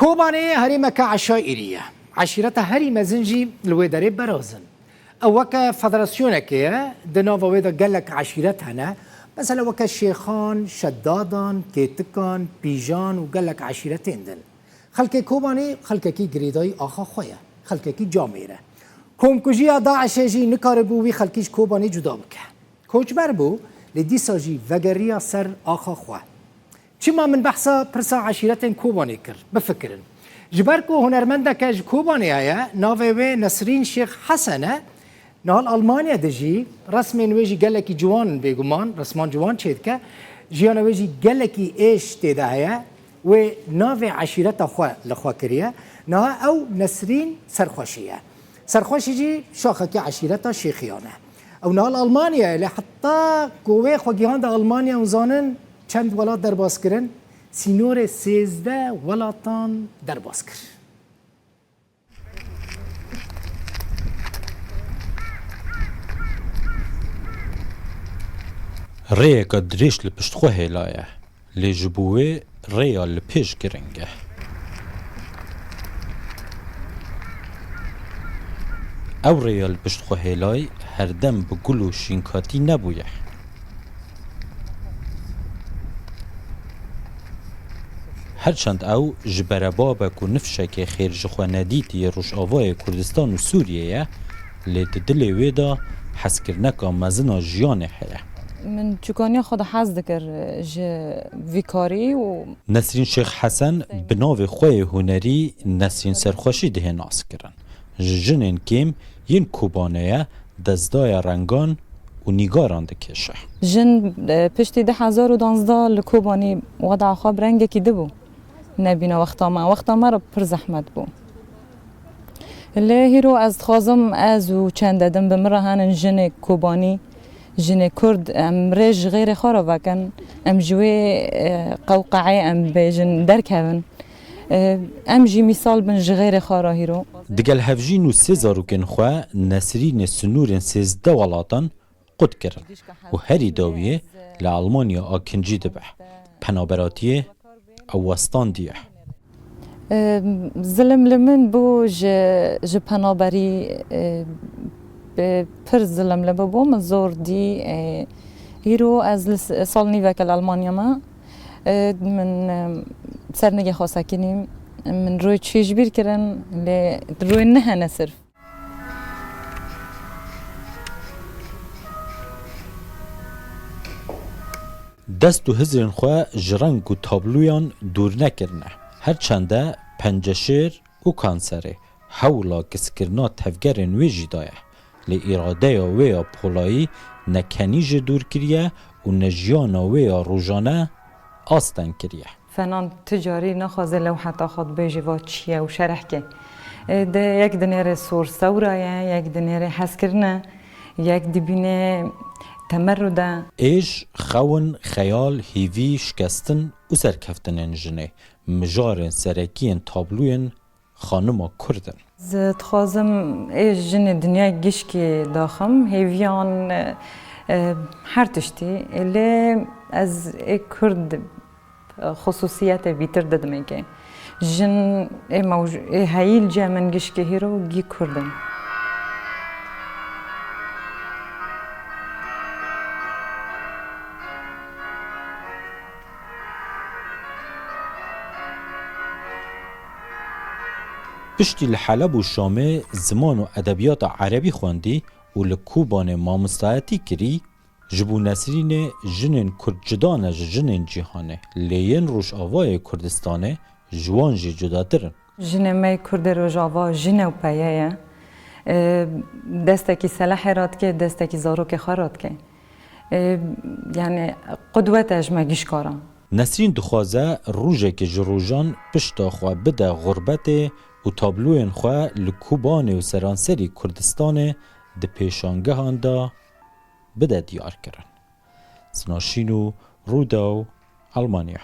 كوباني هريمك عشائرية عشيرتها هريمة زنجي الويداري برازن أو وكا فدراسيونك يا دنافا ويدا قال لك عشيرتها مثلا وكا شيخان شدادان كيتكان بيجان وقال لك عشيرتين دن خلكي كوباني خلكي قريداي آخا خويا خلكي جاميرة كومكوجيا داعش جي نكاربو وي خلكيش كوباني جدا بك كوچبر بو لدي ساجي وغريا سر آخا خواه چما من بحثا پرسا عشیرتین کوبانی کر بفکرن جبر کو هنرمنده که کوبانی آیا ناوی نسرین شیخ حسنه نهال آلمانیا دجی رسمین ویجی گلکی جوان بگمان رسمان جوان چید که جیان ویجی گلکی ایش تیده آیا و ناوی عشیرت خوا لخوا کریه نه او نسرین سرخوشی جی شاخه که عشیرت شیخیانه او نهال آلمانیا لی حتی کوه خوگیان دا آلمانیا وزانن چند ولات درباز کرن سینور 13 ولاتان درباز کر ریه که دریش لپشت خواه هلایه لی جبوه ریه لپیش گرنگه او ریه لپشت خواه هلای هر دم بگل و شینکاتی نبویه هرچند او جبر بابک و نفشک خیرج خوانادیتی روش آوای کردستان و سوریه لی دل ویدا حسکرنکا مزنا جیانه حیه من چکانی خود حز دکر ویکاری و نسرین شیخ حسن بناو خواه هنری نسرین سرخوشی ده ناس کرن جنین کم ین کوبانه دزدای رنگان و نیگاران دکشه جن پشتی 2012 لکوبانی وضع خواب رنگه کی دبو نبینا وقتا ما را پر زحمت بو اللي هيرو از خازم از و چند دم بمره هن جن کوبانی جن کرد ام رج غیر خارا وکن ام جوی قوقعه ام بجن درکون ام جی مثال بن غیر خارا هیرو دگل هفجین و سزارو کن خواه نسرین سنورن 13 ولاتان قد کرن و هری داویه لألمانیا آکنجی دبه پنابراتیه او وستان دیه ظلم لمن بو ج پنابری پر ظلم لبو من زور دی هیرو از سال نیوکل آلمانیا ما من سرنگی خواسته کنیم من روی چیش بیر کرن روی نه نصرف دست و هزرین خواه جرنگ و تابلویان دور نکرنه هرچنده پنجشیر و کانسره حولا کسکرنا تفگرین ویجی دایه لی اراده ویا پولایی نکنیج دور کریه و نجیانا ویا روژانه آستن کریه فنان تجاری نخوازه لو حتی خود بیجی و چیه و شرح که ده یک دنیر سور سورایه یک دنیر حس کرنه یک دبینه تمرده ایش خون خیال هیوی شکستن و سرکفتن انجنه مجارن سرکین تابلوین خانما کردن زد خوازم ایش جن دنیا گشکی داخم هیویان هر تشتی الی از ای کرد خصوصیت بیتر دادمه که جن ای هایل جا من گشکی هیرو گی کردن پشتی لحلب و شامه زمان و ادبیات عربی خواندی و لکوبان مامستایتی کری جبو نسرین جنین کرد جدانه جنین جیهانه لین روش آوای کردستانه جوان جی جداترن جنه می کرد روش آوا جنه و پیه دستکی سلاح راد که دستکی زاروک خاراد که یعنی قدوت اجمگیش کارم نسرین دخوازه روژه که جروجان پشتا خواه بده غربت و تابلوین خواه لکوبان و سرانسری کردستان ده پیشانگه هانده بده دیار کرن سناشین و رودا و آلمانیا